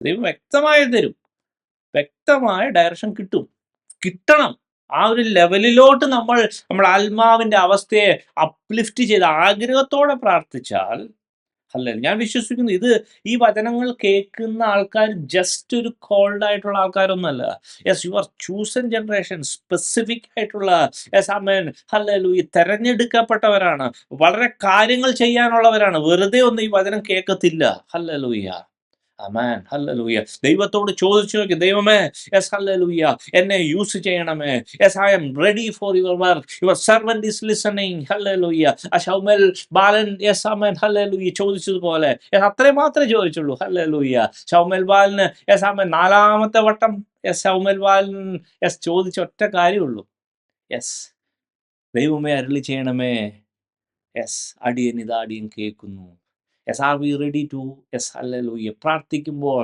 ദൈവം വ്യക്തമായി തരും. വ്യക്തമായ ഡയറക്ഷൻ കിട്ടണം. ആ ഒരു ലെവലിലോട്ട് നമ്മുടെ ആത്മാവിന്റെ അവസ്ഥയെ അപ്ലിഫ്റ്റ് ചെയ്ത് ആഗ്രഹത്തോടെ പ്രാർത്ഥിച്ചാൽ, അല്ല, ഞാൻ വിശ്വസിക്കുന്നു ഈ വചനങ്ങൾ കേൾക്കുന്ന ആൾക്കാർ ജസ്റ്റ് ഒരു കോൾഡ് ആയിട്ടുള്ള ആൾക്കാരൊന്നുമല്ല. Yes, you are chosen generation, specific ആയിട്ടുള്ള, യെസ് ആമേൻ, ഹല്ലേലൂയ, തെരഞ്ഞെടുക്കപ്പെട്ടവരാണ്. വളരെ കാര്യങ്ങൾ ചെയ്യാനുള്ളവരാണ്. വെറുതെ ഒന്നും ഈ വചനം കേൾക്കത്തില്ല. ഹല്ലേലൂയ, ആമേൻ, ഹല്ലേലൂയ. ദൈവത്തോട് ചോദിച്ചു നോക്കി, ദൈവമേ, യെസ്, ഹല്ലേലൂയ, എന്നെ യൂസ് ചെയ്യണമേ. Yes, I am ready for your work, your servant is listening. Hallelujah. Samuel ബാലൻ, യെസ് ആമേൻ, ഹല്ലേലൂയ, ചോദിച്ചതുപോലെ അത്രയും മാത്രമേ ചോദിച്ചുള്ളൂ. ഹല്ലേലൂയ. ശൗമേൽ ബാലന്, യെസ് ആമേൻ, 4-ാമത്തെ വട്ടം ശൗമേൽ ബാലൻ ചോദിച്ച ഒറ്റ കാര്യമുള്ളൂ, യെസ്, ദൈവമേ അരുളി ചെയ്യണമേ. യെസ്, അടിയൻ കേൾക്കുന്നു. Yes, are we ready to, yes, hallelujah, പ്രാർത്ഥിക്കുമ്പോൾ